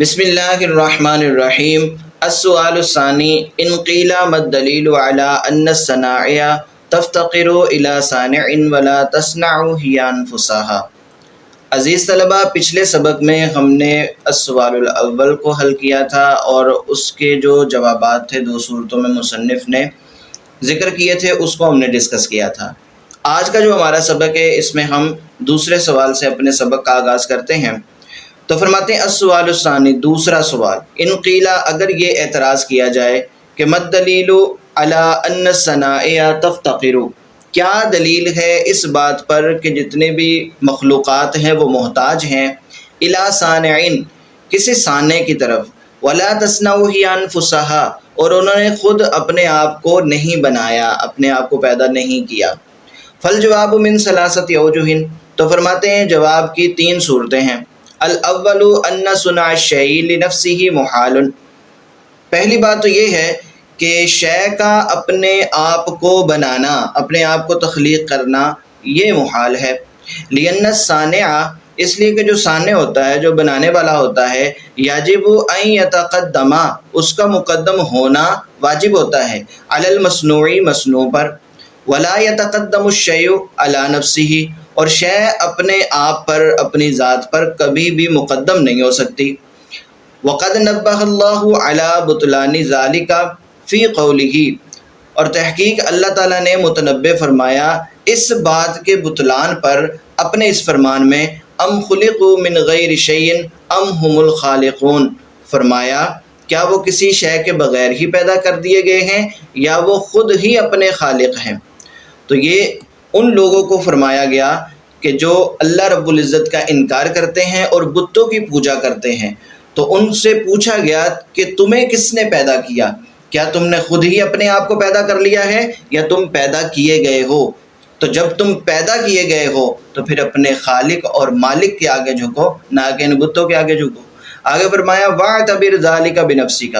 بسم اللہ الرحمن الرحیم۔ السؤال الثانی ان قیل ما الدلیل علی ان الصنائع تفتقر الى صانع ولا تصنع هي انفسها۔ عزیز طلبہ، پچھلے سبق میں ہم نے السؤال الاول کو حل کیا تھا اور اس کے جو جوابات تھے دو صورتوں میں مصنف نے ذکر کیے تھے اس کو ہم نے ڈسکس کیا تھا۔ آج کا جو ہمارا سبق ہے اس میں ہم دوسرے سوال سے اپنے سبق کا آغاز کرتے ہیں۔ تو فرماتے ہیں السؤال الثانی، دوسرا سوال، ان قیلا اگر یہ اعتراض کیا جائے کہ مد دلیل علی ان الصنائع تفتقر، کیا دلیل ہے اس بات پر کہ جتنے بھی مخلوقات ہیں وہ محتاج ہیں الی صانع، کسی صانع کی طرف، ولا تصنع هي انفسها، اور انہوں نے خود اپنے آپ کو نہیں بنایا، اپنے آپ کو پیدا نہیں کیا۔ فالجواب من ثلاثۃ اوجہ، تو فرماتے ہیں جواب کی تین صورتیں ہیں۔ الاول ان صنع الشیء لنفسه محال، پہلی بات تو یہ ہے کہ شے کا اپنے آپ کو بنانا، اپنے آپ کو تخلیق کرنا یہ محال ہے۔ لأن الصانع، اس لیے کہ جو صانع ہوتا ہے، جو بنانے والا ہوتا ہے، یجب ان یتقدم، اس کا مقدم ہونا واجب ہوتا ہے، علی المصنوع، مصنوع پر، ولا یتقدم الشیء علی نفسه، اور شے اپنے آپ پر، اپنی ذات پر کبھی بھی مقدم نہیں ہو سکتی۔ وقد نبہ اللہ علی بطلان ذالک فی قولہ، اور تحقیق اللہ تعالیٰ نے متنبہ فرمایا اس بات کے بطلان پر اپنے اس فرمان میں، ام خلقوا من غیر شیء ام هم الخالقون، فرمایا کیا وہ کسی شے کے بغیر ہی پیدا کر دیے گئے ہیں یا وہ خود ہی اپنے خالق ہیں۔ تو یہ ان لوگوں کو فرمایا گیا کہ جو اللہ رب العزت کا انکار کرتے ہیں اور بتوں کی پوجا کرتے ہیں، تو ان سے پوچھا گیا کہ تمہیں کس نے پیدا کیا، کیا تم نے خود ہی اپنے آپ کو پیدا کر لیا ہے یا تم پیدا کیے گئے ہو؟ تو جب تم پیدا کیے گئے ہو تو پھر اپنے خالق اور مالک کے آگے جھکو، نہ کہ ان بتوں کے آگے جھکو۔ آگے فرمایا وَاعْتَبِرْ ذَلِكَ بِنَفْسِكَ،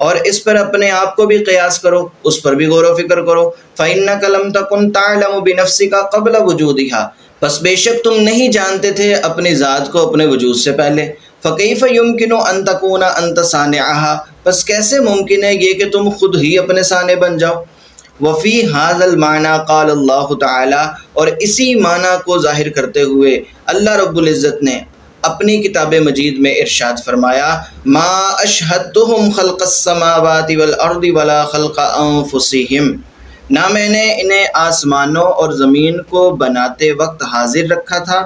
اور اس پر اپنے آپ کو بھی قیاس کرو، اس پر بھی غور و فکر کرو۔ فَإِنَّكَ لَمْ تَكُنْ تَعْلَمُ بِنَفْسِكَ قَبْلَ وُجُودِهَا، پس بے شک تم نہیں جانتے تھے اپنی ذات کو اپنے وجود سے پہلے۔ فَكَيْفَ يُمْكِنُ أَن تَكُونَ أَنْتَ صَانِعَهَا، پس کیسے ممکن ہے یہ کہ تم خود ہی اپنے صانع بن جاؤ۔ وفی هذا المعنى قال اللہ تعالی، اور اسی معنی کو ظاہر کرتے ہوئے اللہ رب العزت نے اپنی کتاب مجید میں ارشاد فرمایا، ما اشہدتہم خلق السماوات والارض ولا خلق انفسہم، نہ میں نے انہیں آسمانوں اور زمین کو بناتے وقت حاضر رکھا تھا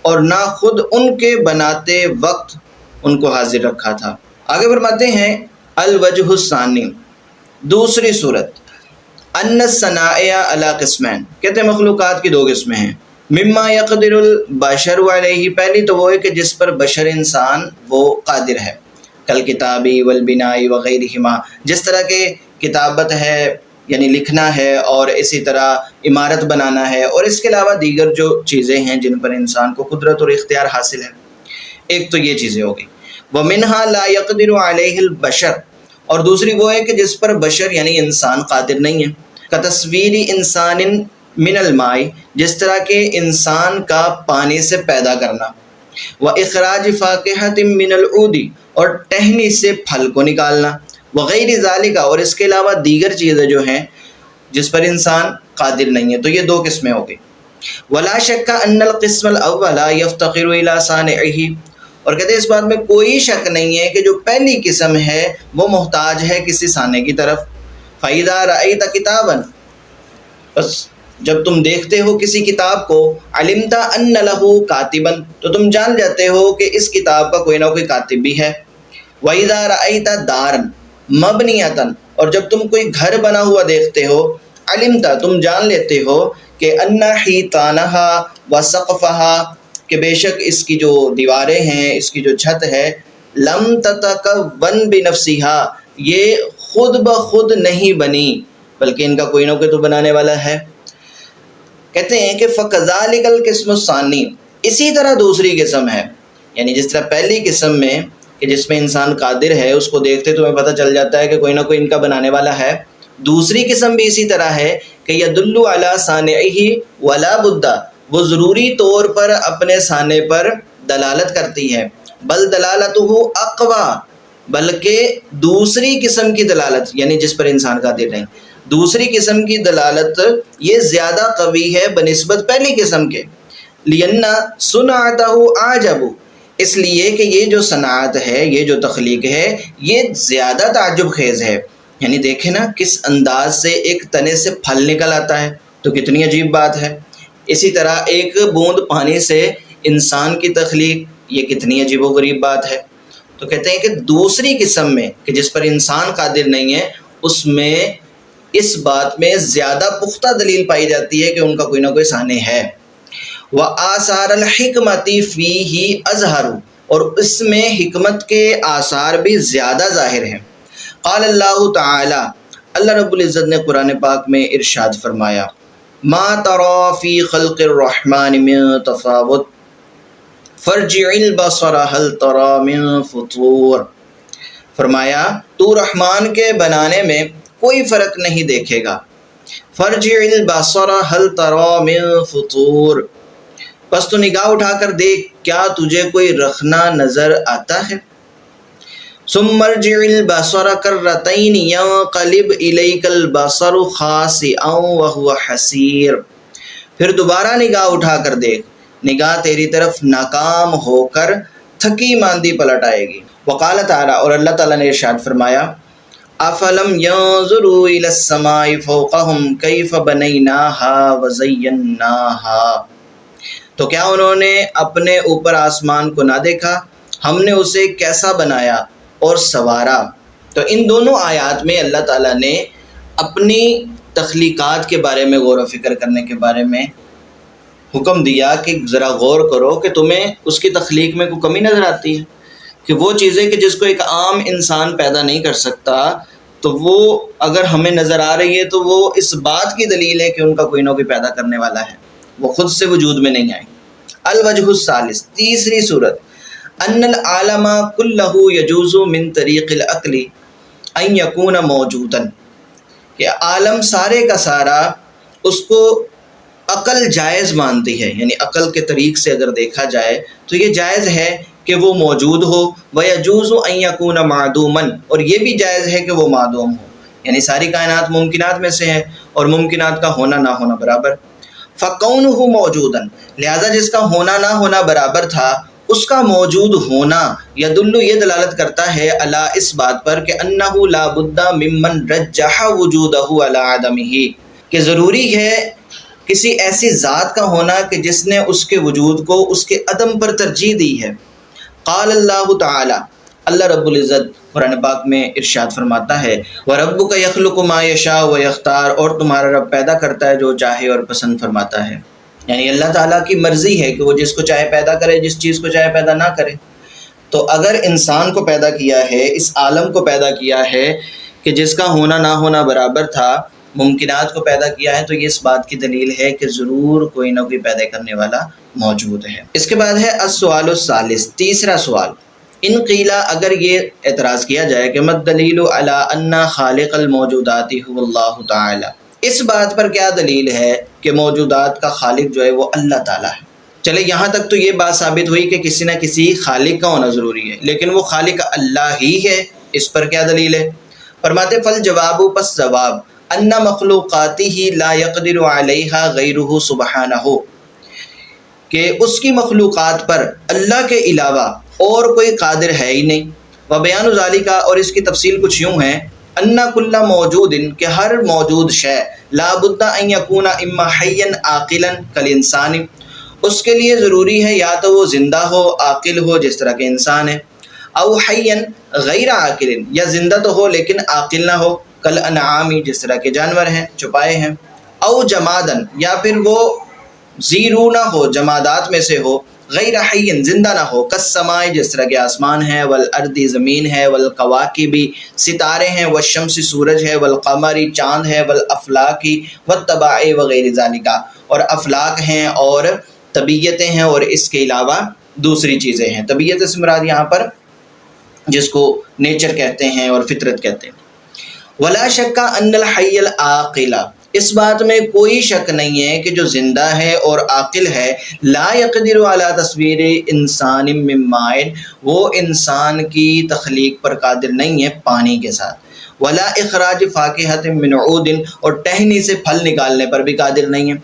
اور نہ خود ان کے بناتے وقت ان کو حاضر رکھا تھا۔ آگے فرماتے ہیں الوجہ الثانی، دوسری صورت، ان الصنائع علی قسمین، کہتے ہیں مخلوقات کی دو قسمیں ہیں۔ مما یقدر البشر علیہ، پہلی تو وہ ہے کہ جس پر بشر انسان وہ قادر ہے، کالکتابی والبناء وغیرہما، جس طرح کے کتابت ہے یعنی لکھنا ہے، اور اسی طرح عمارت بنانا ہے، اور اس کے علاوہ دیگر جو چیزیں ہیں جن پر انسان کو قدرت اور اختیار حاصل ہے۔ ایک تو یہ چیزیں ہو گئی۔ ومنہا لا یقدر علیہ البشر، اور دوسری وہ ہے کہ جس پر بشر یعنی انسان قادر نہیں ہے، کتصویر انسان من الماء، جس طرح کہ انسان کا پانی سے پیدا کرنا، واخراج فاکہۃ من العود، اور ٹہنی سے پھل کو نکالنا، وغیر ذالک، اور اس کے علاوہ دیگر چیزیں جو ہیں جس پر انسان قادر نہیں ہے۔ تو یہ دو قسمیں ہو گئی۔ ولا شک ان القسم الاول یفتقر الی صانعہ، اور کہتے ہیں اس بات میں کوئی شک نہیں ہے کہ جو پہلی قسم ہے وہ محتاج ہے کسی صانع کی طرف۔ فَإِذَا رَأَيْتَ كِتَابًا، بس جب تم دیکھتے ہو کسی کتاب کو، عَلِمْتَ أَنَّ لَهُ كَاتِبًا، تو تم جان جاتے ہو کہ اس کتاب کا کوئی نہ کوئی کاتب بھی ہے۔ وَإِذَا رَأَيْتَ دَارًا مَبْنِيَةً، اور جب تم کوئی گھر بنا ہوا دیکھتے ہو، عَلِمْتَ، تم جان لیتے ہو کہ أَنَّ حِيطَانَهَا وَسَقْفَهَا، کہ بے شک اس کی جو دیواریں ہیں، اس کی جو چھت ہے، لَمْ تَتَكَوَّنْ بِنَفْسِهَا، یہ خود بخود نہیں بنی بلکہ ان کا کوئی نہ کوئی تو بنانے والا ہے۔ کہتے ہیں کہ فَكَذَلِكَ الْقِسْمُ الثَّانِي، اسی طرح دوسری قسم ہے، یعنی جس طرح پہلی قسم میں کہ جس میں انسان قادر ہے، اس کو دیکھتے تمہیں پتہ چل جاتا ہے کہ کوئی نہ کوئی ان کا بنانے والا ہے، دوسری قسم بھی اسی طرح ہے کہ یدل علی صانعہ ولا بد، وہ ضروری طور پر اپنے صانع پر دلالت کرتی ہے، بل دلالتہ اقوا، بلکہ دوسری قسم کی دلالت یعنی جس پر انسان قادر نہیں، دوسری قسم کی دلالت یہ زیادہ قوی ہے بنسبت پہلی قسم کے، لِأَنَّ صُنْعَتَهُ أَعْجَبُ، اس لیے کہ یہ جو صنعت ہے، یہ جو تخلیق ہے، یہ زیادہ تعجب خیز ہے۔ یعنی دیکھیں نا کس انداز سے ایک تنے سے پھل نکل آتا ہے، تو کتنی عجیب بات ہے۔ اسی طرح ایک بوند پانی سے انسان کی تخلیق، یہ کتنی عجیب و غریب بات ہے۔ تو کہتے ہیں کہ دوسری قسم میں کہ جس پر انسان قادر نہیں ہے، اس میں اس بات میں زیادہ پختہ دلیل پائی جاتی ہے کہ ان کا کوئی نہ کوئی سانے ہے۔ وَآثَارَ الْحِکْمَةِ فِيهِ أَظْهَرُ، اور اس میں حکمت کے آثار بھی زیادہ ظاہر ہیں۔ قال اللہ تعالی، اللہ رب العزت نے قرآن پاک میں ارشاد فرمایا، ما ترى فی خلق الرحمن من تفاوت فارجع البصر هل ترى من فطور، فرمایا تو رحمان کے بنانے میں کوئی فرق نہیں دیکھے گا، فرجع البصر هل ترى من فطور، بس تو نگاہ اٹھا کر دیکھ کیا تجھے کوئی رخنا نظر آتا ہے۔ ثم ارجع البصر کرتین ینقلب الیک البصر خاسئا وهو حسیر، پھر دوبارہ نگاہ اٹھا کر دیکھ، نگاہ تیری طرف ناکام ہو کر تھکی ماندی پلٹ آئے گی۔ وقال تعالی، اور اللہ تعالیٰ نے ارشاد فرمایا، افلم ينظروا الى السماء فوقهم كيف بنيناها وزيناها، تو کیا انہوں نے اپنے اوپر آسمان کو نہ دیکھا، ہم نے اسے کیسا بنایا اور سنوارا۔ تو ان دونوں آیات میں اللہ تعالیٰ نے اپنی تخلیقات کے بارے میں غور و فکر کرنے کے بارے میں حکم دیا کہ ذرا غور کرو کہ تمہیں اس کی تخلیق میں کوئی کمی نظر آتی ہے، کہ وہ چیزیں کہ جس کو ایک عام انسان پیدا نہیں کر سکتا، تو وہ اگر ہمیں نظر آ رہی ہے تو وہ اس بات کی دلیل ہے کہ ان کا کوئی نہ کوئی پیدا کرنے والا ہے، وہ خود سے وجود میں نہیں آئے۔ الوجہ الثالث، تیسری صورت، ان العالم کلہ یجوز من طریق العقل ان یکون موجودا، کہ عالم سارے کا سارا اس کو عقل جائز مانتی ہے، یعنی عقل کے طریق سے اگر دیکھا جائے تو یہ جائز ہے کہ وہ موجود ہو، وَيَجُوزُ أَن يَكُونَ مَعْدُومًا، اور یہ بھی جائز ہے کہ وہ معدوم ہو، یعنی ساری کائنات ممکنات میں سے ہے اور ممکنات کا ہونا نہ ہونا برابر۔ فَكَوْنُهُ مَوْجُودًا، لہذا جس کا ہونا نہ ہونا برابر تھا اس کا موجود ہونا یدل، یہ دلالت کرتا ہے علی اس بات پر کہ انہ لا بد ممن رجح وجودہ علی عدمہ، کہ ضروری ہے کسی ایسی ذات کا ہونا کہ جس نے اس کے وجود کو اس کے عدم پر ترجیح دی ہے۔ قال اللہ تعالی، اللہ رب العزت قرآن پاک میں ارشاد فرماتا ہے، وَرَبُّكَ يَخْلُقُ مَا يَشَاءُ وَيَخْتَارُ، اور تمہارا رب پیدا کرتا ہے جو چاہے اور پسند فرماتا ہے، یعنی اللہ تعالیٰ کی مرضی ہے کہ وہ جس کو چاہے پیدا کرے، جس چیز کو چاہے پیدا نہ کرے۔ تو اگر انسان کو پیدا کیا ہے، اس عالم کو پیدا کیا ہے کہ جس کا ہونا نہ ہونا برابر تھا، ممکنات کو پیدا کیا ہے، تو یہ اس بات کی دلیل ہے کہ ضرور کوئی نہ کوئی پیدا کرنے والا موجود ہے۔ اس کے بعد ہے السؤال الثالث، تیسرا سوال، ان قیلا، اگر یہ اعتراض کیا جائے کہ مد دلیل علی ان خالق الموجودات هو اللہ تعالی، اس بات پر کیا دلیل ہے کہ موجودات کا خالق جو ہے وہ اللہ تعالیٰ ہے۔ چلے یہاں تک تو یہ بات ثابت ہوئی کہ کسی نہ کسی خالق کا ہونا ضروری ہے، لیکن وہ خالق اللہ ہی ہے، اس پر کیا دلیل ہے؟ فرماتے فالجواب، پس جواب، ان مخلوقاته لا يقدر عليها غیرہ سبحانہ، کہ اس کی مخلوقات پر اللہ کے علاوہ اور کوئی قادر ہے ہی نہیں۔ وبیان ذالک، اور اس کی تفصیل کچھ یوں ہے، ان کل موجود، کہ ہر موجود شے، لا بد ان یکون اما حیا عاقلا کالانسان، اس کے لیے ضروری ہے یا تو وہ زندہ ہو، عاقل ہو جس طرح کے انسان ہے، او حیا غیر عاقل، یا زندہ تو ہو لیکن عاقل نہ ہو، کالانعام، جس طرح کے جانور ہیں چھپائے ہیں، او جمادا، یا پھر وہ زیرو نہ ہو، جمادات میں سے ہو، غیر حی، زندہ نہ ہو، کالسماء، جس طرح کے آسمان ہے، والارض، زمین ہے، والکواکب، ستارے ہیں، والشمس، سورج ہے، والقمر، چاند ہے، والافلاک، والطباع وغیر ذالک، اور افلاک ہیں اور طبیعتیں ہیں اور اس کے علاوہ دوسری چیزیں ہیں۔ طبیعت سے مراد یہاں پر جس کو نیچر کہتے ہیں اور فطرت کہتے ہیں۔ ولا شک ان الحی العاقل، اس بات میں کوئی شک نہیں ہے کہ جو زندہ ہے اور عاقل ہے، لا یقدر علی تصویر انسان من ماء، وہ انسان کی تخلیق پر قادر نہیں ہے پانی کے ساتھ، ولا اخراج فاکہۃ من عود، اور ٹہنی سے پھل نکالنے پر بھی قادر نہیں ہے،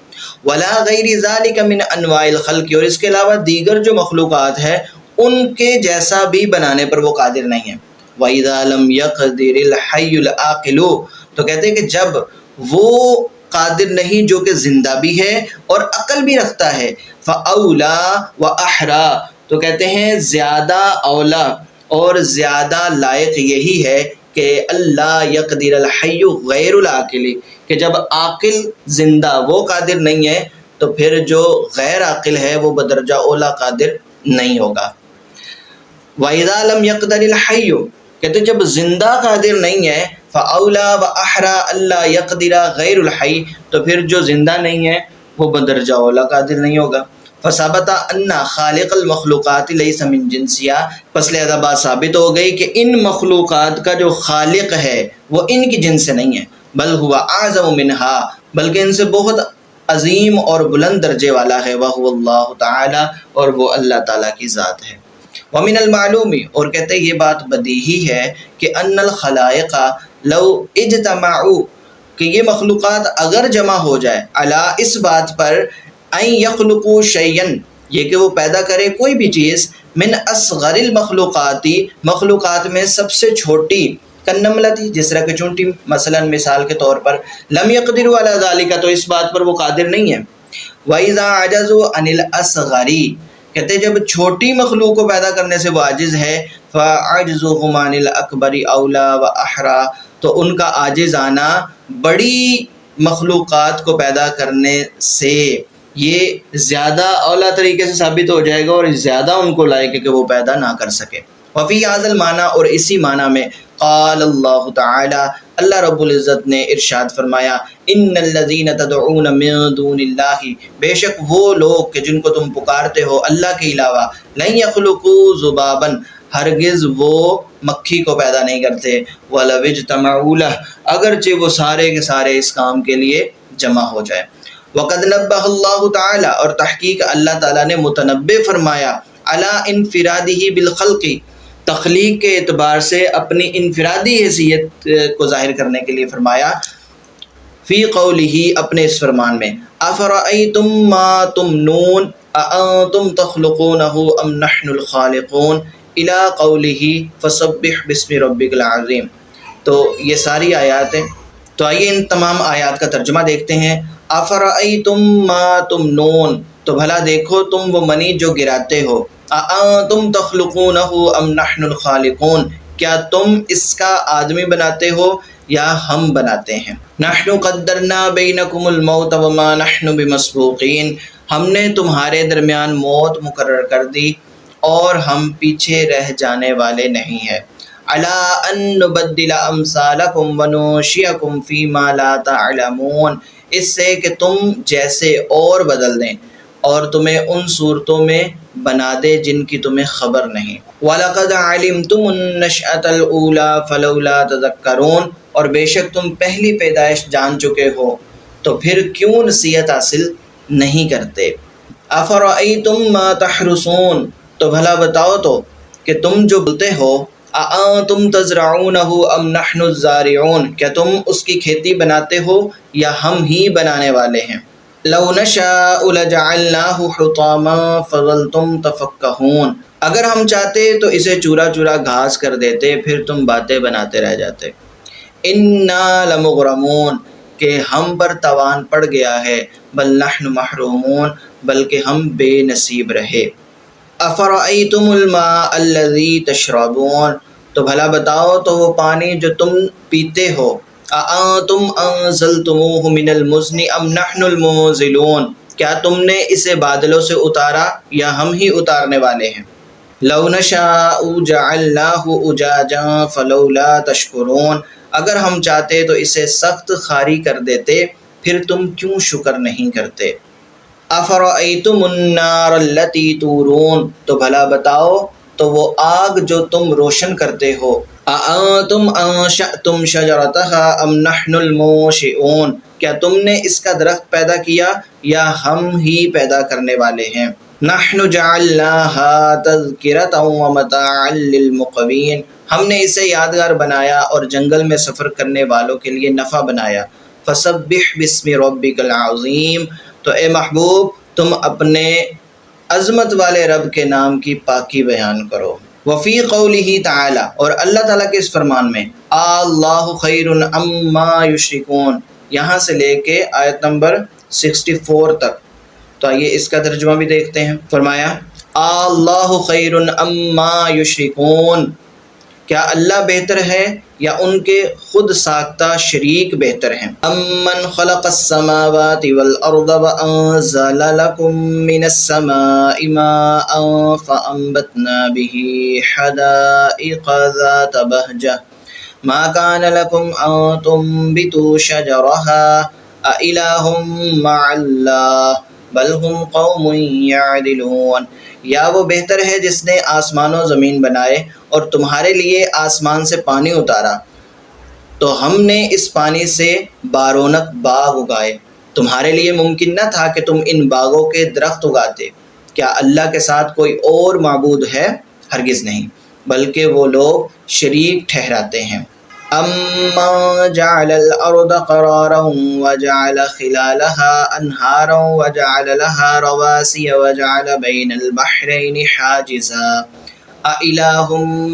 ولا غیر ذلک من انواع الخلق، اور اس کے علاوہ دیگر جو مخلوقات ہے ان کے جیسا بھی بنانے پر وہ قادر نہیں ہے۔ وَإِذَا لَمْ يَقْدِرِ الْحَيُّ الْعَاقِلُ، تو کہتے ہیں کہ جب وہ قادر نہیں جو کہ زندہ بھی ہے اور عقل بھی رکھتا ہے، فَأَوْلَى وَأَحْرَى، تو کہتے ہیں زیادہ اولا اور زیادہ لائق یہی ہے کہ اللہ یقدر الحی غیر العاقل، کہ جب عاقل زندہ وہ قادر نہیں ہے تو پھر جو غیر عاقل ہے وہ بدرجہ اولا قادر نہیں ہوگا۔ وَإِذَا لَمْ يَقْدَرِ الْحَيُّ، کہتے جب زندہ قادر نہیں ہے، فَأَوْلَى وَأَحْرَى أَلَّا يَقْدِرَ غَيْرُ الْحَيِّ، تو پھر جو زندہ نہیں ہے وہ بدرجہ اولا قادر نہیں ہوگا۔ فَثَبَتَ أَنَّ خَالِقَ الْمَخْلُوقَاتِ لَيْسَ مِن جِنسِهَا، پس لہذا بات ثابت ہو گئی کہ ان مخلوقات کا جو خالق ہے وہ ان کی جنس سے نہیں ہے، بل هو اعظم منها، بلکہ ان سے بہت عظیم اور بلند درجے والا ہے، وَهُوَ اللَّهُ تعالی، اور وہ اللہ تعالیٰ کی ذات ہے۔ وَمِنَ الْمَعْلُومِ، اور کہتے ہیں یہ بات بدیہی ہے کہ ان الخلائق لو اجتمعوا، کہ یہ مخلوقات اگر جمع ہو جائے، علی اس بات پر، ان یخلقوا شیئا، یہ کہ وہ پیدا کرے کوئی بھی چیز، من اصغر المخلوقات، مخلوقات میں سب سے چھوٹی، کالنملۃ، جس طرح کہ چونٹی، مثلا مثال کے طور پر، لم یقدروا علی ذلک، تو اس بات پر وہ قادر نہیں ہے۔ وَإِذَا عَجَزُوا عَنِ الْأَصْغَرِ، کہتے ہیں جب چھوٹی مخلوق کو پیدا کرنے سے وہ عاجز ہے، فَعَجْزُهُمْ عَنِ الْأَكْبَرِ أَوْلَى وَأَحْرَى، تو ان کا عاجز آنا بڑی مخلوقات کو پیدا کرنے سے یہ زیادہ اولا طریقے سے ثابت ہو جائے گا اور زیادہ ان کو لائق ہے کہ وہ پیدا نہ کر سکے۔ وفی هذا المعنی، اور اسی معنی میں، قال اللہ تعالی، اللہ رب العزت نے ارشاد فرمایا، ان الذین تدعون من دون اللہ، بے شک وہ لوگ کہ جن کو تم پکارتے ہو اللہ کے علاوہ، لن یخلقوا ذبابا، ہرگز وہ مکھی کو پیدا نہیں کرتے، وَلَوِ اجْتَمَعُوا لَهُ، اگرچہ وہ سارے کے سارے اس کام کے لیے جمع ہو جائے۔ وَقَدْ نَبَّهَ اللَّهُ تَعَالَى، اور تحقیق اللہ تعالیٰ نے متنبہ فرمایا، عَلَىٰ انفرادہ بالخلق، تخلیق کے اعتبار سے اپنی انفرادی حیثیت کو ظاہر کرنے کے لیے فرمایا، فی قولہ، اپنے اس فرمان میں، افرأیتم ما تمنون اانتم تخلقونہ ام نحن الخالقون، الی قولہ فسبح باسم ربک العظیم۔ تو یہ ساری آیات ہیں، تو آئیے ان تمام آیات کا ترجمہ دیکھتے ہیں۔ افرأیتم ما تمنون، تو بھلا دیکھو تم وہ منی جو گراتے ہو، اانتم تخلقونہ ام نحن الخالقون، کیا تم اس کا آدمی بناتے ہو یا ہم بناتے ہیں۔ نحن قدرنا بینکم الموت وما نحن بمسبوقین، ہم نے تمہارے درمیان موت مقرر کر دی اور ہم پیچھے رہ جانے والے نہیں ہیں۔ علی ان نبدل امثالکم وننشئکم فیما لا تعلمون، اس سے کہ تم جیسے اور بدل دیں اور تمہیں ان صورتوں میں بنا دے جن کی تمہیں خبر نہیں۔ وَلَقَدْ عَلِمْتُمُ النَّشْأَةَ الْأُولَىٰ فَلَوْلَا تَذَكَّرُونَ، اور بے شک تم پہلی پیدائش جان چکے ہو تو پھر کیوں نصیحت حاصل نہیں کرتے۔ أَفَرَأَيْتُم مَّا تَحْرُثُونَ، تو بھلا بتاؤ تو کہ تم جو بولتے ہو، أَأَنتُمْ تَزْرَعُونَهُ أَمْ نَحْنُ الزَّارِعُونَ، کیا تم اس کی کھیتی بناتے ہو یا ہم ہی بنانے والے ہیں۔ لَوْ نَشَاءُ لَجَعَلْنَاهُ حُطَامًا فَظَلْتُمْ تَفَكَّهُونَ، اگر ہم چاہتے تو اسے چورا چورا گھاس کر دیتے، پھر تم باتیں بناتے رہ جاتے۔ اِنَّا لَمُغْرَمُونَ، کہ ہم پر تاوان پڑ گیا ہے، بل نحن محرومون، بلکہ ہم بے نصیب رہے۔ افرأیتم الماء الذی تشربون، تو بھلا بتاؤ تو وہ پانی جو تم پیتے ہو، اانتم انزلتموہ من المزن ام نحن المنزلون، کیا تم نے اسے بادلوں سے اتارا یا ہم ہی اتارنے والے ہیں۔ لو نشاء جعلناہ اجاجا فلولا تشکرون، اگر ہم چاہتے تو اسے سخت خاری کر دیتے، پھر تم کیوں شکر نہیں کرتے۔ افرأیتم النار التی تورون، تو بھلا بتاؤ تو وہ آگ جو تم روشن کرتے ہو، اانتم انشأتم شجرتها ام نحن المنشئون، کیا تم نے اس کا درخت پیدا کیا یا ہم ہی پیدا کرنے والے ہیں؟ نحن جعلناها تذکرۃ ومتاعا للمقوین، ہم نے اسے یادگار بنایا اور جنگل میں سفر کرنے والوں کے لیے نفع بنایا۔ فسبح باسم ربک العظیم، تو اے محبوب تم اپنے عظمت والے رب کے نام کی پاکی بیان کرو۔ وفی قولہ تعالی، اور اللہ تعالیٰ کے اس فرمان میں، اللہ خیر اما یشرکون، یہاں سے لے کے آیت نمبر 64 تک، تو آئیے اس کا ترجمہ بھی دیکھتے ہیں۔ فرمایا اللہ خیر اما یشرکون، کیا اللہ بہتر ہے یا ان کے خود ساختہ شریک بہتر ہیں؟ امن خلق السماوات والارض وانزل لكم من السماء ماء فانبتنا به حدائق ذات بهجة ما كان لكم ان تنبتوا شجرها أإله مع الله بل هم قوم يعدلون، یا وہ بہتر ہے جس نے آسمان و زمین بنائے اور تمہارے لیے آسمان سے پانی اتارا، تو ہم نے اس پانی سے بارونق باغ اگائے، تمہارے لیے ممکن نہ تھا کہ تم ان باغوں کے درخت اگاتے۔ کیا اللہ کے ساتھ کوئی اور معبود ہے؟ ہرگز نہیں، بلکہ وہ لوگ شریک ٹھہراتے ہیں۔ أَمَّن جَعَلَ الْأَرْضَ قَرَارًا وَجَعَلَ خِلَالَهَا أَنْهَارًا وَجَعَلَ لَهَا رَوَاسِيَ وَجَعَلَ بَيْنَ الْبَحْرَيْنِ حَاجِزًا أَإِلَٰهٌ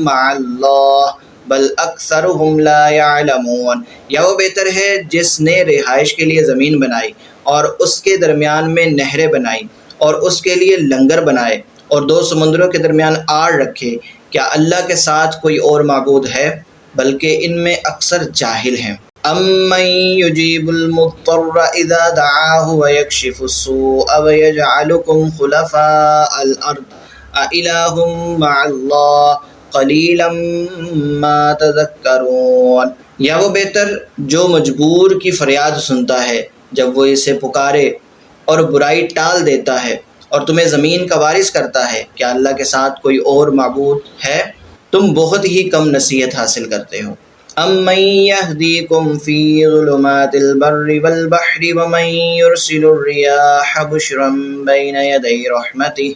مَّعَ اللَّهِ بَلْ أَكْثَرُهُمْ لَا يَعْلَمُونَ، یا وہ بہتر ہے جس نے رہائش کے لیے زمین بنائی اور اس کے درمیان میں نہریں بنائی اور اس کے لیے لنگر بنائے اور دو سمندروں کے درمیان آڑ رکھے، کیا اللہ کے ساتھ کوئی اور معبود ہے؟ بلکہ ان میں اکثر جاہل ہیں۔ أَمَّن يُجِيبُ الْمُضْطَرَّ إِذَا دَعَاهُ وَيَكْشِفُ السُّوءَ وَيَجْعَلُكُمْ خُلَفَاءَ الْأَرْضِ أَإِلَٰهٌ مَّعَ اللَّهِ قَلِيلًا مَّا تَذَكَّرُونَ، یا وہ بہتر جو مجبور کی فریاد سنتا ہے جب وہ اسے پکارے اور برائی ٹال دیتا ہے اور تمہیں زمین کا وارث کرتا ہے، کیا اللہ کے ساتھ کوئی اور معبود ہے؟ تم بہت ہی کم نصیحت حاصل کرتے ہو۔ أَمَّن يَهْدِيكُمْ فِي ظُلُمَاتِ الْبَرِّ وَالْبَحْرِ وَمَن يُرْسِلُ الرِّيَاحَ بُشْرًا بَيْنَ يَدَيْ رَحْمَتِهِ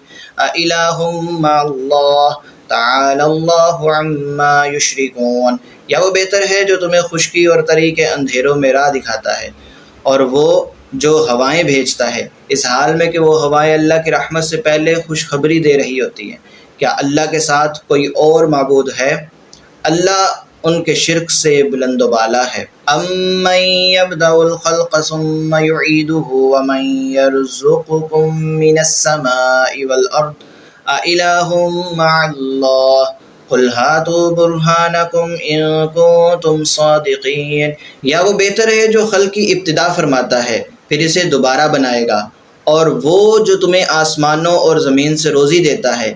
أَإِلَٰهٌ مَّعَ اللَّهِ تَعَالَى اللَّهُ عَمَّا يُشْرِكُونَ، یا وہ بہتر ہے جو تمہیں خشکی اور تری کے اندھیروں میں راہ دکھاتا ہے، اور وہ جو ہوائیں بھیجتا ہے اس حال میں کہ وہ ہوائیں اللہ کی رحمت سے پہلے خوشخبری دے رہی ہوتی ہیں، کیا اللہ کے ساتھ کوئی اور معبود ہے؟ اللہ ان کے شرک سے بلند و بالا ہے۔ أَمَّن يَبْدَأُ الْخَلْقَ ثُمَّ يُعِيدُهُ وَمَن يَرْزُقُكُم مِّنَ السَّمَاءِ وَالْأَرْضِ أَإِلَٰهٌ مَّعَ اللَّهِ قُلْ هَاتُوا بُرْهَانَكُمْ إِن كُنتُمْ صَادِقِينَ، یا وہ بہتر ہے جو خلق کی ابتدا فرماتا ہے پھر اسے دوبارہ بنائے گا، اور وہ جو تمہیں آسمانوں اور زمین سے روزی دیتا ہے،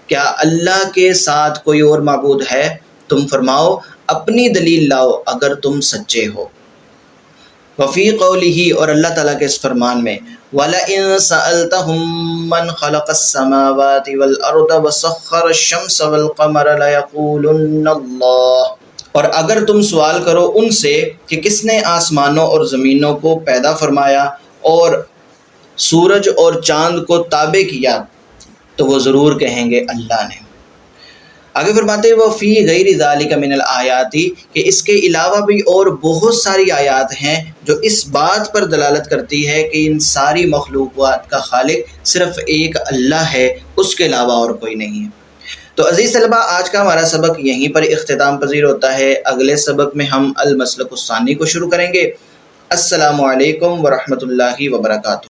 کیا اللہ کے ساتھ کوئی اور معبود ہے؟ تم فرماؤ اپنی دلیل لاؤ اگر تم سچے ہو۔ وفی قولہ، اور اللہ تعالیٰ کے اس فرمان میں، وَلَئِن سَأَلْتَهُم مَّنْ خَلَقَ السَّمَاوَاتِ وَالْأَرْضَ وَسَخَّرَ الشَّمْسَ وَالْقَمَرَ لَيَقُولُنَّ اللَّهُ، اور اگر تم سوال کرو ان سے کہ کس نے آسمانوں اور زمینوں کو پیدا فرمایا اور سورج اور چاند کو تابع کیا، تو وہ ضرور کہیں گے اللہ نے۔ آگے فرماتے ہیں وہ فی غیر ذالک من الآیات، کہ اس کے علاوہ بھی اور بہت ساری آیات ہیں جو اس بات پر دلالت کرتی ہے کہ ان ساری مخلوقات کا خالق صرف ایک اللہ ہے، اس کے علاوہ اور کوئی نہیں ہے۔ تو عزیز طلبہ، آج کا ہمارا سبق یہیں پر اختتام پذیر ہوتا ہے۔ اگلے سبق میں ہم المسلک الثانی کو شروع کریں گے۔ السلام علیکم ورحمۃ اللہ وبرکاتہ۔